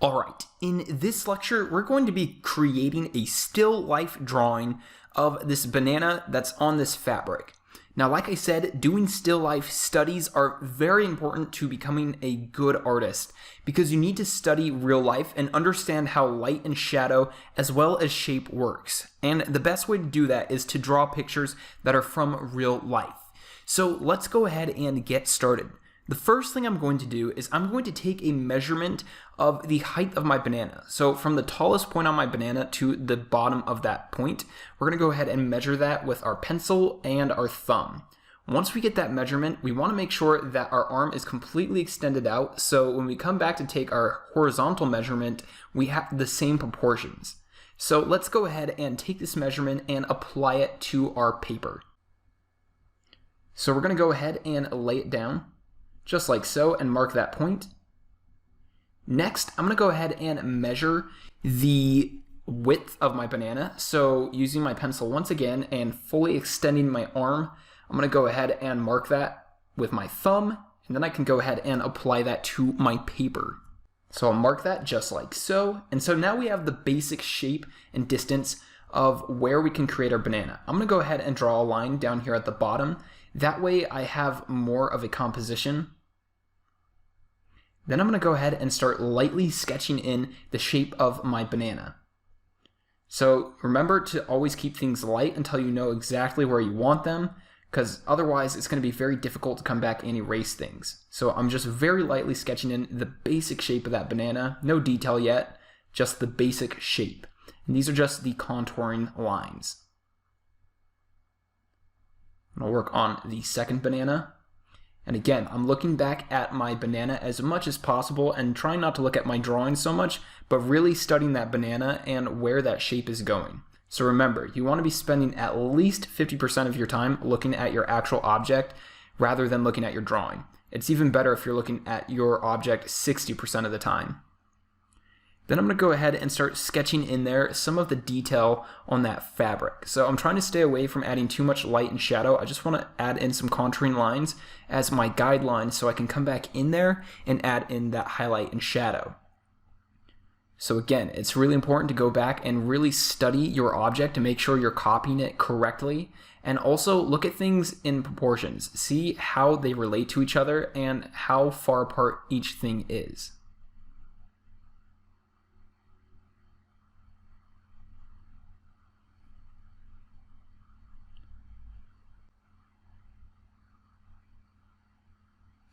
Alright, in this lecture, we're going to be creating a still life drawing of this banana that's on this fabric. Now, like I said, doing still life studies are very important to becoming a good artist because you need to study real life and understand how light and shadow as well as shape works. And the best way to do that is to draw pictures that are from real life. So let's go ahead and get started. The first thing I'm going to do is I'm going to take a measurement of the height of my banana. So from the tallest point on my banana to the bottom of that point, we're going to go ahead and measure that with our pencil and our thumb. Once we get that measurement, we want to make sure that our arm is completely extended out, so when we come back to take our horizontal measurement, we have the same proportions. So let's go ahead and take this measurement and apply it to our paper. So we're going to go ahead and lay it down, just like so, and mark that point. Next, I'm going to go ahead and measure the width of my banana. So using my pencil once again and fully extending my arm, I'm going to go ahead and mark that with my thumb, and then I can go ahead and apply that to my paper. So I'll mark that just like so. And so now we have the basic shape and distance of where we can create our banana. I'm going to go ahead and draw a line down here at the bottom. That way I have more of a composition. Then I'm going to go ahead and start lightly sketching in the shape of my banana. So remember to always keep things light until you know exactly where you want them, because otherwise it's going to be very difficult to come back and erase things. So I'm just very lightly sketching in the basic shape of that banana, no detail yet, just the basic shape. And these are just the contouring lines. I'll work on the second banana. And again, I'm looking back at my banana as much as possible and trying not to look at my drawing so much, but really studying that banana and where that shape is going. So remember, you want to be spending at least 50% of your time looking at your actual object rather than looking at your drawing. It's even better if you're looking at your object 60% of the time. Then I'm going to go ahead and start sketching in there some of the detail on that fabric. So I'm trying to stay away from adding too much light and shadow. I just want to add in some contouring lines as my guideline so I can come back in there and add in that highlight and shadow. So again, it's really important to go back and really study your object to make sure you're copying it correctly. And also look at things in proportions. See how they relate to each other and how far apart each thing is.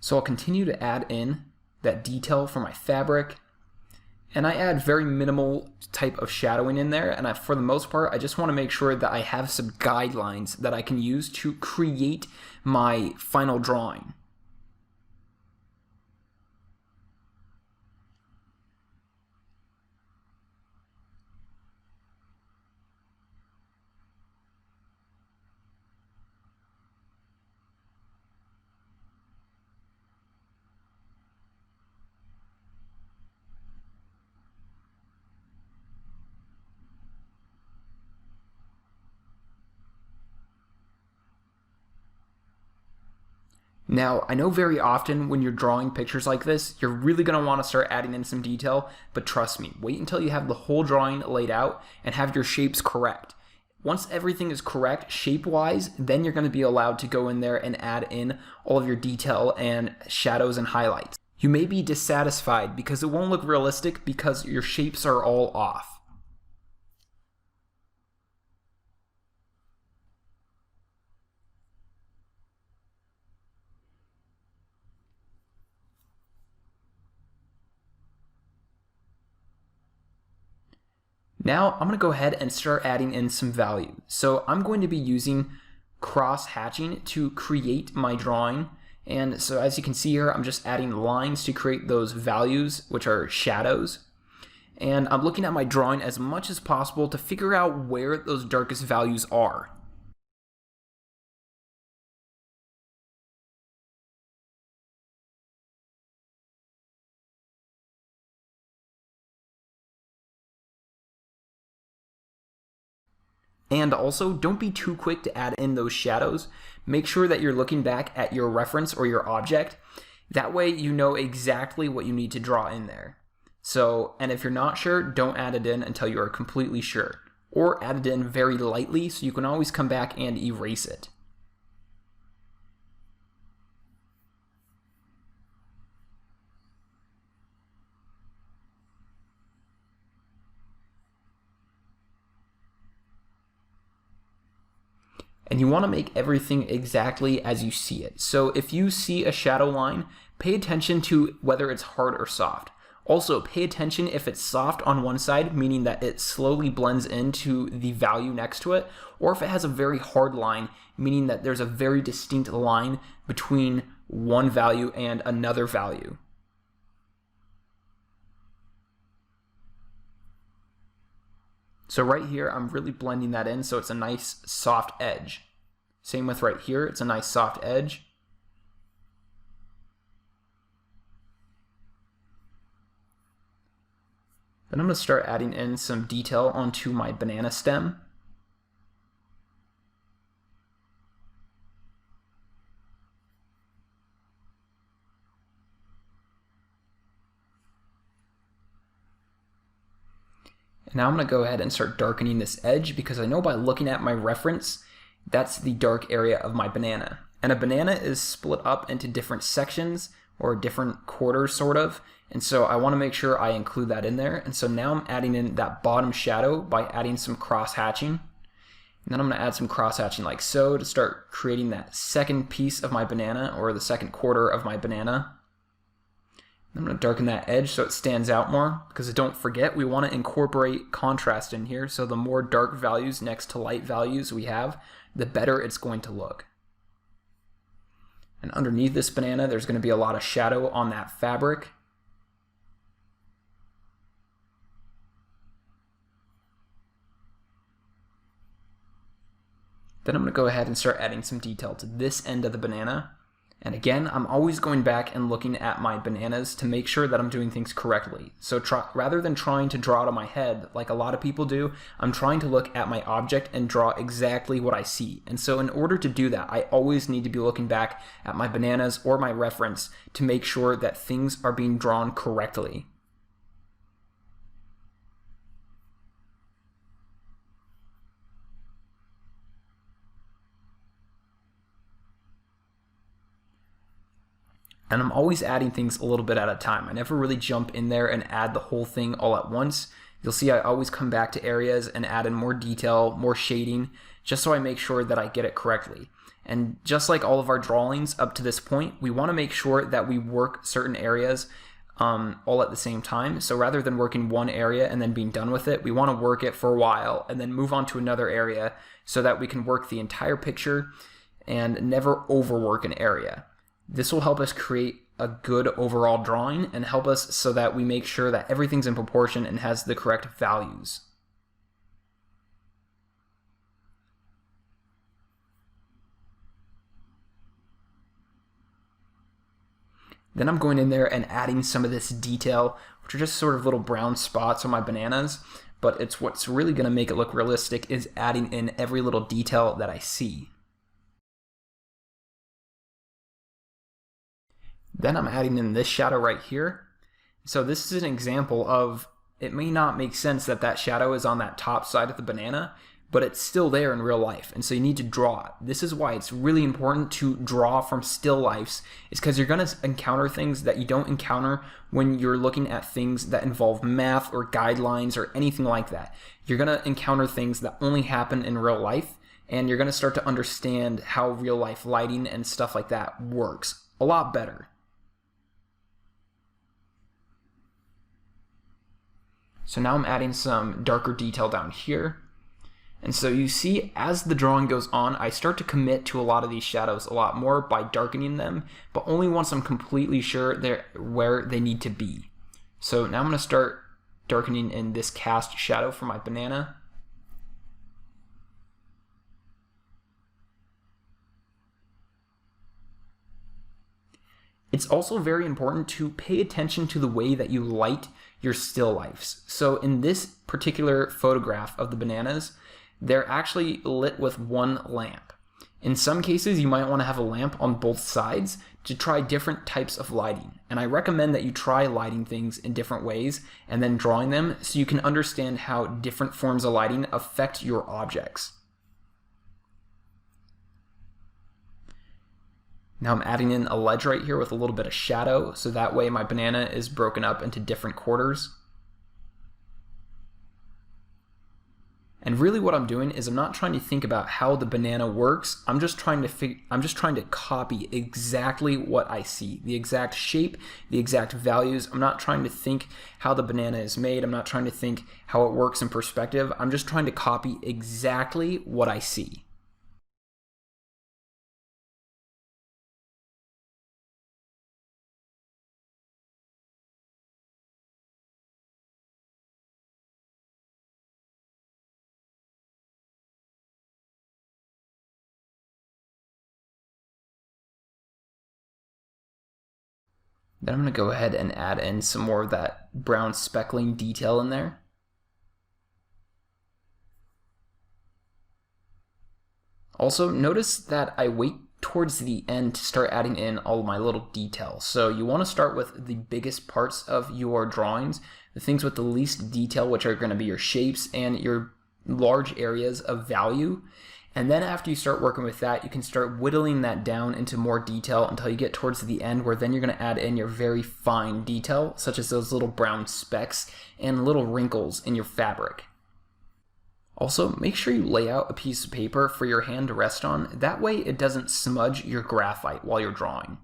So I'll continue to add in that detail for my fabric, and I add very minimal type of shadowing in there, and for the most part I just want to make sure that I have some guidelines that I can use to create my final drawing. Now, I know very often when you're drawing pictures like this, you're really going to want to start adding in some detail, but trust me, wait until you have the whole drawing laid out and have your shapes correct. Once everything is correct shape-wise, then you're going to be allowed to go in there and add in all of your detail and shadows and highlights. You may be dissatisfied because it won't look realistic because your shapes are all off. Now I'm going to go ahead and start adding in some value. So I'm going to be using cross-hatching to create my drawing. And so as you can see here, I'm just adding lines to create those values, which are shadows. And I'm looking at my drawing as much as possible to figure out where those darkest values are. And also, don't be too quick to add in those shadows. Make sure that you're looking back at your reference or your object. That way you know exactly what you need to draw in there. So, and if you're not sure, don't add it in until you are completely sure. Or add it in very lightly so you can always come back and erase it. And you want to make everything exactly as you see it. So if you see a shadow line, pay attention to whether it's hard or soft. Also, pay attention if it's soft on one side, meaning that it slowly blends into the value next to it, or if it has a very hard line, meaning that there's a very distinct line between one value and another value. So right here, I'm really blending that in so it's a nice soft edge. Same with right here, it's a nice soft edge. Then I'm going to start adding in some detail onto my banana stem. And now I'm going to go ahead and start darkening this edge because I know by looking at my reference, that's the dark area of my banana. And a banana is split up into different sections or different quarters sort of. And so I want to make sure I include that in there. And so now I'm adding in that bottom shadow by adding some cross-hatching. And then I'm going to add some cross-hatching like so to start creating that second piece of my banana or the second quarter of my banana. I'm going to darken that edge so it stands out more because don't forget we want to incorporate contrast in here. So the more dark values next to light values we have, the better it's going to look. And underneath this banana, there's going to be a lot of shadow on that fabric. Then I'm going to go ahead and start adding some detail to this end of the banana. And again, I'm always going back and looking at my bananas to make sure that I'm doing things correctly. So rather than trying to draw it on my head like a lot of people do, I'm trying to look at my object and draw exactly what I see. And so in order to do that, I always need to be looking back at my bananas or my reference to make sure that things are being drawn correctly. And I'm always adding things a little bit at a time. I never really jump in there and add the whole thing all at once. You'll see I always come back to areas and add in more detail, more shading, just so I make sure that I get it correctly. And just like all of our drawings up to this point, we want to make sure that we work certain areas all at the same time. So rather than working one area and then being done with it, we want to work it for a while and then move on to another area so that we can work the entire picture and never overwork an area. This will help us create a good overall drawing and help us so that we make sure that everything's in proportion and has the correct values. Then I'm going in there and adding some of this detail, which are just sort of little brown spots on my bananas, but it's what's really going to make it look realistic is adding in every little detail that I see. Then I'm adding in this shadow right here. So this is an example of, it may not make sense that that shadow is on that top side of the banana, but it's still there in real life, and so you need to draw it. This is why it's really important to draw from still lifes, is because you're going to encounter things that you don't encounter when you're looking at things that involve math or guidelines or anything like that. You're going to encounter things that only happen in real life, and you're going to start to understand how real life lighting and stuff like that works a lot better. So now I'm adding some darker detail down here. And so you see, as the drawing goes on, I start to commit to a lot of these shadows a lot more by darkening them, but only once I'm completely sure they're where they need to be. So now I'm going to start darkening in this cast shadow for my banana. It's also very important to pay attention to the way that you light your still lifes. So in this particular photograph of the bananas, they're actually lit with one lamp. In some cases, you might want to have a lamp on both sides to try different types of lighting. And I recommend that you try lighting things in different ways and then drawing them so you can understand how different forms of lighting affect your objects. Now I'm adding in a ledge right here with a little bit of shadow, so that way my banana is broken up into different quarters. And really what I'm doing is I'm not trying to think about how the banana works. I'm just trying to copy exactly what I see, the exact shape, the exact values. I'm not trying to think how the banana is made. I'm not trying to think how it works in perspective. I'm just trying to copy exactly what I see. Then I'm going to go ahead and add in some more of that brown speckling detail in there. Also, notice that I wait towards the end to start adding in all my little details. So you want to start with the biggest parts of your drawings, the things with the least detail, which are going to be your shapes and your large areas of value. And then after you start working with that, you can start whittling that down into more detail until you get towards the end, where then you're going to add in your very fine detail, such as those little brown specks and little wrinkles in your fabric. Also, make sure you lay out a piece of paper for your hand to rest on. That way it doesn't smudge your graphite while you're drawing.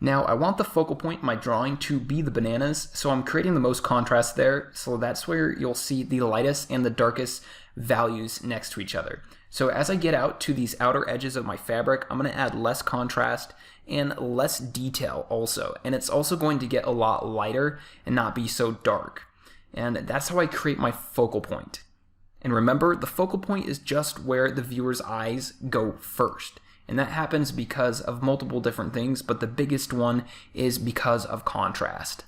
Now I want the focal point in my drawing to be the bananas, so I'm creating the most contrast there, so that's where you'll see the lightest and the darkest values next to each other. So as I get out to these outer edges of my fabric, I'm going to add less contrast and less detail also, and it's also going to get a lot lighter and not be so dark. And that's how I create my focal point. And remember, the focal point is just where the viewer's eyes go first. And that happens because of multiple different things, but the biggest one is because of contrast.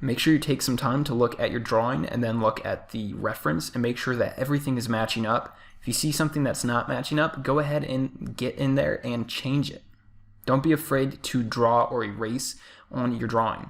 Make sure you take some time to look at your drawing and then look at the reference and make sure that everything is matching up. If you see something that's not matching up, go ahead and get in there and change it. Don't be afraid to draw or erase on your drawing.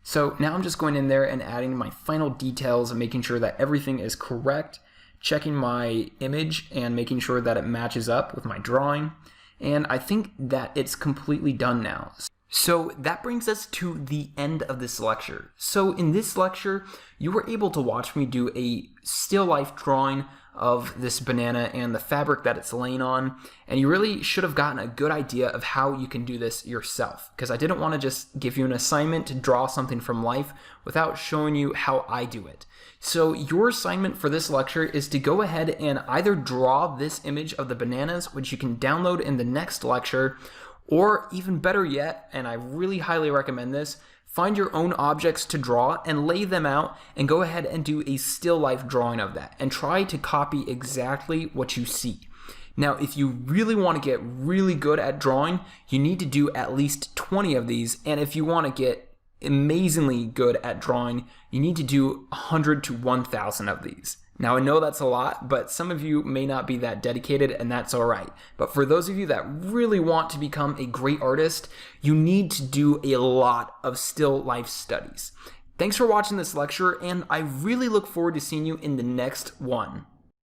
So now I'm just going in there and adding my final details and making sure that everything is correct, checking my image and making sure that it matches up with my drawing. And I think that it's completely done now. So that brings us to the end of this lecture. So in this lecture, you were able to watch me do a still life drawing of this banana and the fabric that it's laying on, and you really should have gotten a good idea of how you can do this yourself, because I didn't want to just give you an assignment to draw something from life without showing you how I do it. So your assignment for this lecture is to go ahead and either draw this image of the bananas, which you can download in the next lecture, or even better yet, and I really highly recommend this, find your own objects to draw and lay them out and go ahead and do a still life drawing of that and try to copy exactly what you see. Now, if you really want to get really good at drawing, you need to do at least 20 of these, and if you want to get amazingly good at drawing, you need to do 100 to 1,000 of these. Now, I know that's a lot, but some of you may not be that dedicated, and that's all right. But for those of you that really want to become a great artist, you need to do a lot of still life studies. Thanks for watching this lecture, and I really look forward to seeing you in the next one.